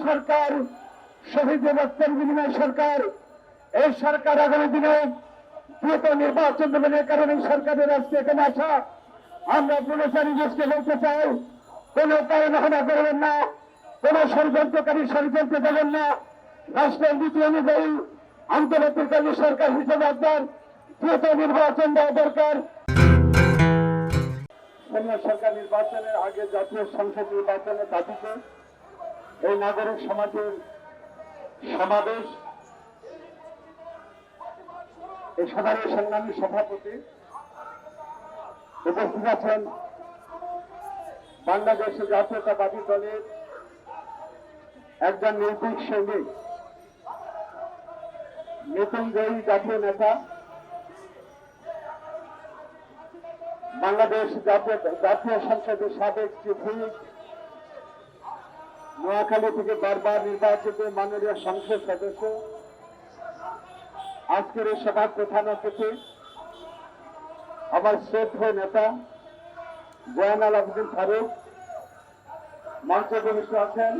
সরকার শহীদের রক্তের বিনিময় সরকার। এই সরকার আগামী দিনে দ্রুত নির্বাচন দেবেন। এ কারণে সরকারের আজকে এখানে আসা। আমরা পুনচারী দেশকে বলতে চাই, কোন তাড়াহুড়া করবেন না, কোন ষড়যন্ত্রকারী ষড়যন্ত্র দেবেন না। রাষ্ট্রের নীতি অনুযায়ী আন্তর্জাতিক সরকার হিসেবে আপনার দ্রুত নির্বাচন দেওয়া দরকার। স্থানীয় সরকার নির্বাচনের আগে জাতীয় সংসদ নির্বাচনের দাবিতে এই নাগরিক সমাজের সমাবেশ। এই সভার সংগ্রামী সভাপতি উপস্থিত আছেন বাংলাদেশ জাতীয়তাবাদী দলের একজন নির্ভীক সৈনিক, মৃত্যুঞ্জয়ী জাতীয় নেতা, বাংলাদেশ জাতীয় সংসদের সাবেক চিফ হুইপ, নোয়াখালী থেকে বারবার নির্বাচিত মাননীয় সংসদ সদস্য, আজকের এই সভার প্রধান অতিথি আমার শ্রদ্ধেয় নেতা জয়নাল আবেদিন ফারুক। মঞ্চে উপবিষ্ট আছেন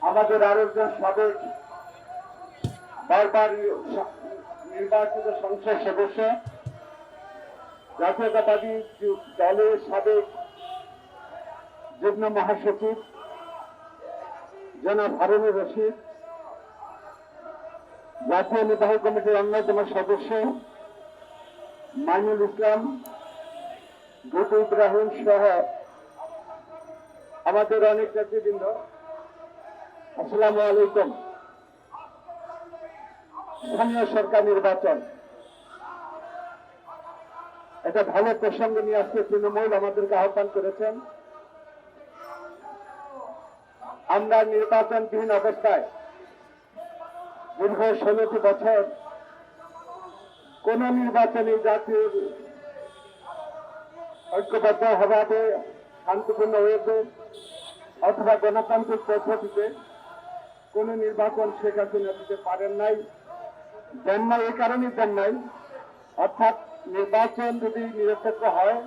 আমাদের আরো একজন সাবেক বারবার নির্বাচিত সংসদ সদস্য, জাতীয়তাবাদী দলের সাবেক যুগ্ম মহাসচিব জনাব হারুনুর রশিদ, জাতীয় নির্বাহী কমিটির অন্যতম সদস্য মাইনুল ইসলাম, দুটো ইব্রাহিম সহ আমাদের অনেক নেতৃবৃন্দ, আসসালামু আলাইকুম। স্থানীয় সরকার নির্বাচন একটা ভালো প্রসঙ্গ নিয়ে আসছে। তৃণমূল আমাদেরকে আহ্বান করেছেন। আমরা নির্বাচনবিহীন অবস্থায় দীর্ঘ 16টি বছর কোন নির্বাচনে জাতির ঐক্যবদ্ধ ভাবে শান্তিপূর্ণ ওয়েতে অথবা গণতান্ত্রিক পদ্ধতিতে কোন নির্বাচন শেখ হাসিনা দিতে পারেন নাই, দেন নাই। এই কারণেই দেন নাই, অর্থাৎ নির্বাচন যদি নিরপেক্ষ হয়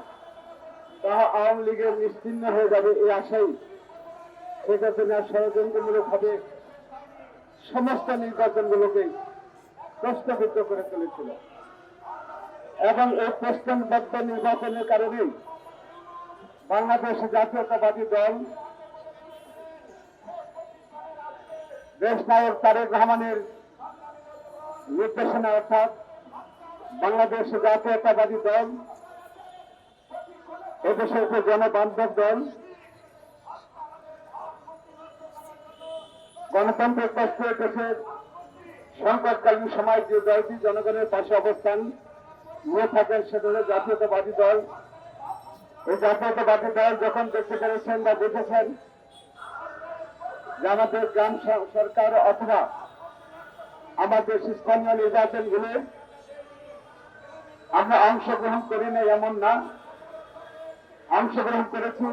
তাহা আওয়ামী লীগের নিশ্চিহ্ন হয়ে যাবে এই আশাই শেখ হাসিনা ষড়যন্ত্রমূলক ভাবে সমস্ত নির্বাচনগুলোকে প্রশ্নবিদ্ধ করে তুলেছিল। এবং এই প্রশ্নবদ্ধ নির্বাচনের কারণেই বাংলাদেশ জাতীয়তাবাদী দল দেশ নায়ক তারেক রহমানের নির্দেশনা, অর্থাৎ বাংলাদেশ জাতীয়তাবাদী দল এদেশের একটি জনবান্ধব দল, গণতান্ত্রিক রাষ্ট্রে দেশের সংকটকালীন সময় যে দলটি জনগণের পাশে অবস্থান নিয়ে থাকেন সেটা হল জাতীয়তাবাদী দল। এই জাতীয়তাবাদী দল যখন দেখতে পেরেছেন বা বুঝেছেন যে আমাদের গ্রাম সরকার অথবা আমাদের স্থানীয় নির্বাচনগুলো আমরা অংশগ্রহণ করি না এমন না, অংশগ্রহণ করেছি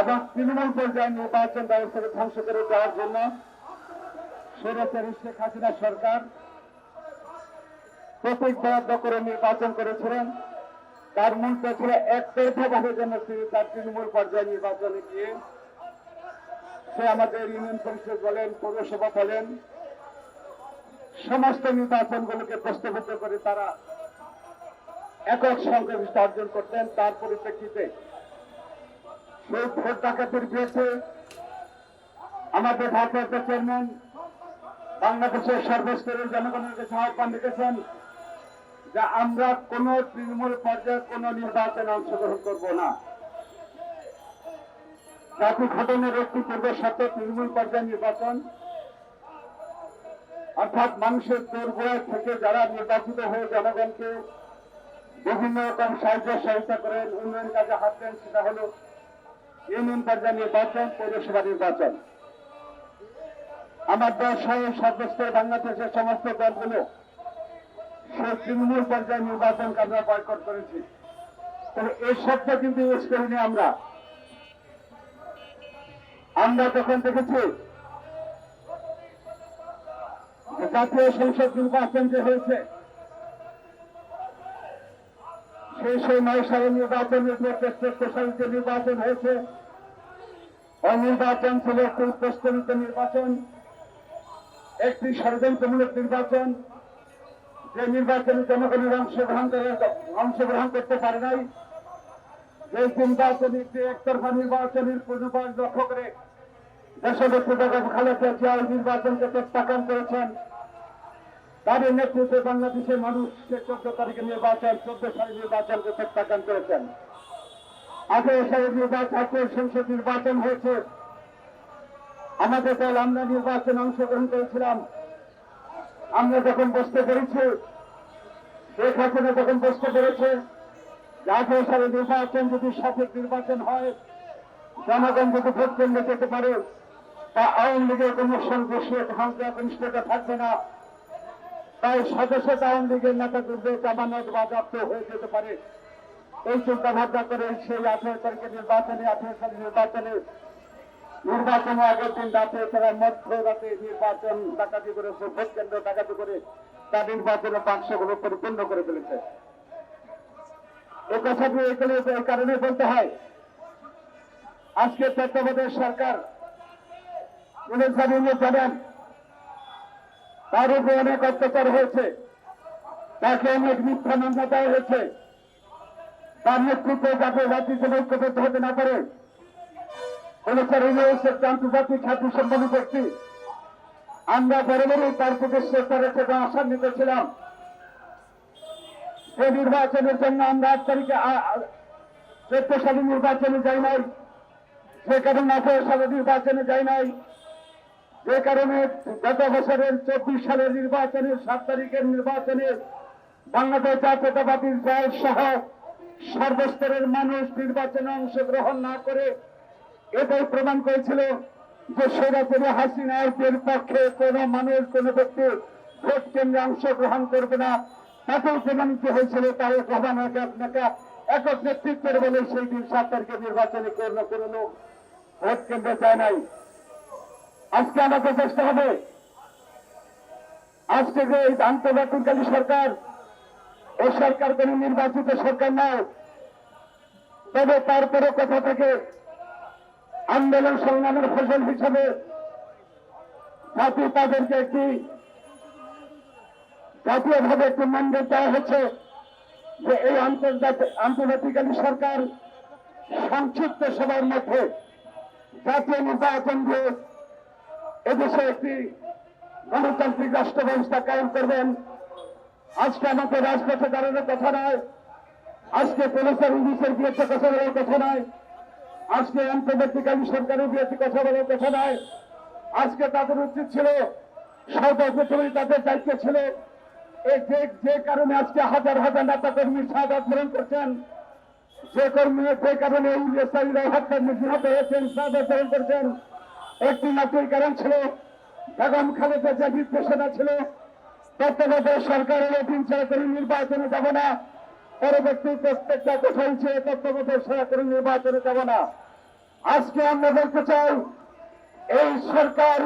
এবং তৃণমূল পর্যায়ে নির্বাচন ব্যবস্থাকে ধ্বংস করে দেওয়ার জন্য স্বৈরাচারী শেখ হাসিনা সরকার প্রতীক বরাদ্দ করে নির্বাচন করেছিলেন। তার মূলটা ছিল একতরফাভাবে যেন তার তৃণমূল পর্যায়ে নির্বাচনে গিয়ে সে আমাদের ইউনিয়ন পরিষদ বলেন, পৌরসভা বলেন, সমস্ত নির্বাচনগুলোকে প্রশ্নবিদ্ধ করে তারা একক সংখ্যাগরিষ্ঠ অর্জন করতেন। তার পরিপ্রেক্ষিতে সেই ভোট ডাকাতির বিরুদ্ধে আমাদের ভারপ্রাপ্ত চেয়ারম্যান বাংলাদেশের সর্বস্তরের জনগণের কাছে আহ্বান রেখেছেন যে আমরা কোন তৃণমূল পর্যায়ে কোন নির্বাচনে অংশগ্রহণ করব না। জাতি গঠনের একটি পূর্ব শর্ত তৃণমূল পর্যায়ে নির্বাচন, অর্থাৎ মানুষের দোরগোড়ায় থেকে যারা নির্বাচিত হয়ে জনগণকে বিভিন্ন রকম সাহায্য সহায়তা করেন, উন্নয়ন কাজে হাত দেন, সেটা হল ইউনিয়ন পর্যায়ে নির্বাচন, পৌরসভা নির্বাচন। আমার দল সহ সর্বস্তরে বাংলাদেশের সমস্ত দলগুলো সেই তৃণমূল পর্যায়ে নির্বাচনকে আমরা বয়কট করেছি। তবে এই শব্দ কিন্তু ইউজ করিনি আমরা। আমরা যখন দেখেছি জাতীয় সংসদ নির্বাচন যে হয়েছে সেই 9 সালের নির্বাচনের যে প্রসারিত নির্বাচন হয়েছে ওই নির্বাচন ছিল একটি প্রস্তাবিত নির্বাচন, একটি ষড়যন্ত্রমূলক নির্বাচন, যে নির্বাচনে জনগণের অংশগ্রহণ করতে পারে নাই, যে নির্বাচন একটি একতরফা নির্বাচনের পূর্ণবাস লক্ষ্য করে দেশনেত্রী বেগম খালেদা জিয়া এই নির্বাচনকে প্রত্যাখ্যান করেছেন। তাদের নেতৃত্বে বাংলাদেশের মানুষ 14 তারিখে নির্বাচন, 14 সালের নির্বাচনকে প্রত্যাখ্যান করেছেন। 18 সালের নির্বাচন, সংসদ নির্বাচন হয়েছে। আমাদের দল আমরা নির্বাচনে অংশগ্রহণ করেছিলাম। আমরা যখন বুঝতে পেরেছি, শেখ হাসিনা যখন বুঝতে পেরেছে 18 সালের নির্বাচন যদি সঠিক নির্বাচন হয়, জনগণ যদি ভোট কেন্দ্রে যেতে পারে, তা আওয়ামী লীগের কোন সংখ্যাগরিষ্ঠতা থাকবে না, তাই সদস্যতা আওয়ামী লীগের নেতাকর্মীদের জামানত বাজেয়াপ্ত হয়ে যেতে পারে। এই চিন্তা ভাবনা করে সেই 18 তারিখের নির্বাচনে, 18 সালের নির্বাচনে আগের দিন রাতে তারা মধ্যরাতে নির্বাচন ডাকাতি করেছে, ভোট কেন্দ্র ডাকাতি করে তার নির্বাচনের বাক্সগুলো পরিপূর্ণ করে ফেলেছে। এই কথাগুলো এগুলো এই কারণে বলতে হয়, আজকে তত্ত্বাবধায়ক সরকার জানেন তার উপরে অনেক অত্যাচার হয়েছে, তাকে অনেক মিথ্যা মামলা দেওয়া হয়েছে। তার নেতৃত্বে যাতে রাজ্যে ঐক্যবদ্ধ হতে না পারে, আন্তর্জাতিক খ্যাতি সম্পন্ন ব্যক্তি, আমরা বরাবরই তার প্রতি শ্রদ্ধা রেখে আশান্বিত ছিলাম। যে নির্বাচনের জন্য আমরা 8 তারিখে 14 সালের নির্বাচনে যাই নাই, যে কারণে 18 সালের নির্বাচনে যাই নাই, যে কারণে গত বছরের 24 সালের নির্বাচনের 7 তারিখের নির্বাচনে বাংলাদেশ জাতীয়তাবাদী দল সহ সর্বস্তরের মানুষ নির্বাচনে অংশগ্রহণ না করে এটাই প্রমাণ করেছিল যে স্বৈরাচারী হাসিনার পক্ষে কোন মানুষ, কোন ব্যক্তি ভোট কেন্দ্রে অংশগ্রহণ করবে না। তাতেও প্রমাণিত হয়েছিল তাই আপনাকে একক নেতৃত্বের বলে সেই দিন 7 তারিখের নির্বাচনে কোন লোক ভোট কেন্দ্রে যায় নাই। আজকে আমাদের চেষ্টা হবে, আজকে যে আন্তর্জাতিককালী সরকার, এই সরকার কোন নির্বাচিত সরকার নয়, তবে তারপরে কোথা থেকে আন্দোলন সংগ্রামের ফসল হিসাবে জাতি তাদেরকে একটি জাতীয়ভাবে একটি ম্যান্ডেট দেওয়া হচ্ছে যে এই আন্তর্জাতিককালী সরকার সংক্ষিপ্ত সময়ের মধ্যে জাতীয় নির্বাচন দিয়ে এদেশে একটি গণতান্ত্রিক রাষ্ট্র ব্যবস্থা কায়েম করবেন। আজকে আমাদের রাজপথে দাঁড়ানোর কথা নয়, আজকে পুলিশের ইংলিশের বিরুদ্ধে কথা বলার কথা নয়, আজকে আন্তর্জাতিককালী সরকারের বিরুদ্ধে কথা বলার কথা নয়। আজকে তাদের উচিত ছিল, সর্বপ্রথমে তাদের দায়িত্ব ছিল যে কারণে আজকে হাজার হাজার নেতা কর্মী শাহাদাত বরণ করছেন, যে কারণে নিহত হয়েছেন, শাহাদাত বরণ করছেন, একটি মাত্র কারণ ছিল বেগম খালেদা জিয়া নির্দেশনা ছিল তত্ত্বাবধায়ক সরকারের অধীন সরকারি নির্বাচনে যাব না, পরবর্তী প্রত্যেকটা কোথায় ছিল তত্ত্বাবধায়ক সরকারি নির্বাচনে যাব না। আজকে আমরা বলতে চাই এই সরকার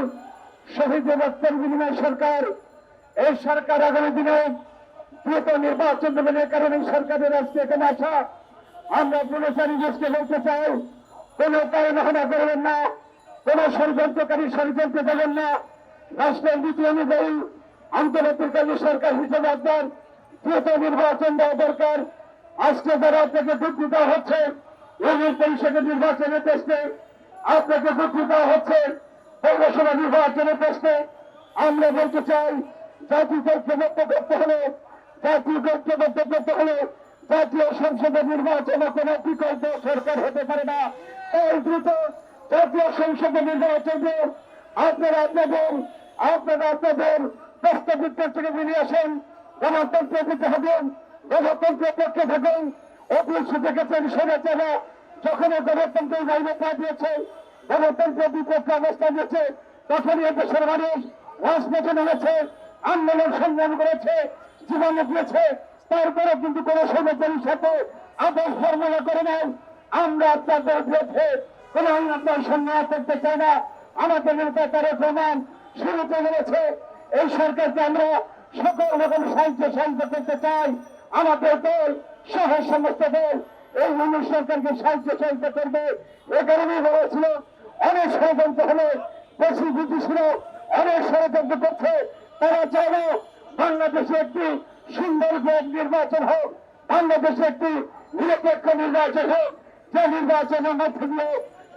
শহীদ রক্তের বিনিময় সরকার, এই সরকার আগামী দিনে দ্রুত নির্বাচন দেবেন। এ কারণে সরকারের আজকে এখানে আসা। আমরা পুলিশারি দেশকে বলতে চাই কোন কারণা করবেন না, কোন ষড়যন্ত্রকারী ষড়যন্ত্র দেবেন না। রাষ্ট্রের নীতি অনুযায়ী আন্তর্জাতিককালী সরকার হিসেবে আপনার দ্রুত নির্বাচন দেওয়া দরকার। আজকে যারা আপনাকে যুক্তি দেওয়া হচ্ছে ইউনিয়ন পরিষদের নির্বাচনের প্রশ্নে, আপনাকে যুক্তি দেওয়া হচ্ছে পৌরসভা নির্বাচনের প্রশ্নে, আমরা বলতে চাই জাতিকে ঐক্যবদ্ধ করতে হলে, জাতিকে ঐক্যবদ্ধ করতে হলে জাতীয় সংসদের নির্বাচনে কোন বিকল্প সরকার হতে পারে না। এই দ্রুত জাতীয় সংসদের নির্বাচনে আপনারা আপনাদের প্রস্তাবিত্বের থেকে বেরিয়ে আসেন, গণতন্ত্র দিতে হবেন, গণতন্ত্রের পক্ষে থাকুন। অফিস দেখেছেন স্বৈরাচাররা যখন গণতন্ত্রের বাইরে পা দিয়েছে, গণতন্ত্রের বিপক্ষে অবস্থান নিয়েছে, তখনই দেশের মানুষ রাজপথে নেমেছে, আন্দোলন সংগ্রাম করেছে, জীবন দিয়েছে। তারপরে কিন্তু কোন স্বৈরাচারীর সাথে আদর্শ ফর্মুলা করে নাই। আমরা আপনাদের বিরুদ্ধে কোন আপনার সংগ্রাম করতে চাই না। আমাদের নেতা তারেক রহমান শুরুতে বলেছে এই সরকারকে আমরা সকল রকম সাহায্য করতে চাই। আমাদের দল সহ সমস্ত দল এই মানুষ সরকারকে সাহায্য করবে। এ কারণে বলেছিল অনেক ষড়যন্ত্র হলে দেশি ব্রিটিশরা অনেক ষড়যন্ত্র করছে। তারা চায় না বাংলাদেশে একটি সুন্দর নির্বাচন হোক, বাংলাদেশে একটি নিরপেক্ষ নির্বাচন হোক, যে নির্বাচনের মধ্যে দিয়ে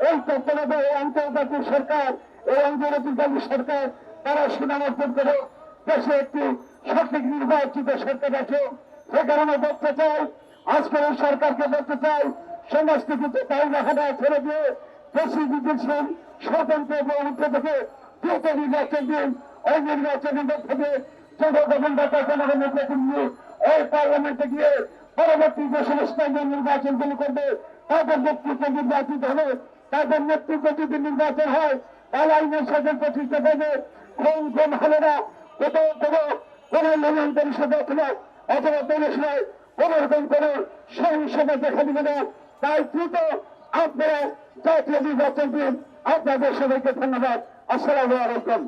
এই তত্ত্বাবধায়ক এই আন্তর্জাতিক সরকার, এই আন্তর্জাতিক সরকার তারা সুনাম অর্জন করে দেশে একটি সঠিক নির্বাচিত সরকার আছে। সে কারণে বলতে চাই, আজকের এই সরকারকে বলতে চাই, সমস্ত কিছু তাই রাখাটা ছেড়ে দিয়ে দেশি বিদেশি স্বতন্ত্র উঠে থেকে দ্রুত নির্বাচন দিন। ওই নির্বাচনের মধ্যে দিয়ে জনগণদাতা জনগণের প্রতিনিধি ওই পার্লামেন্টে গিয়ে পরবর্তী যে সমস্ত নির্বাচনগুলো করবে তাদের নেতৃত্ব নির্বাচিত হবে। তাদের নেতৃত্ব যদি নির্বাচন হয় তাহলে আইনের সাথে প্রতিষ্ঠা পাবে। কোন হলে না কোথাও কোন লেনদেন সাথে অথবা তৈরি সময় কোন সহিংসতা দেখা দিবে না। তাই দ্রুত আপনারা জাতীয় নির্বাচন দিন। আপনাদের সবাইকে ধন্যবাদ। আসসালামু আলাইকুম।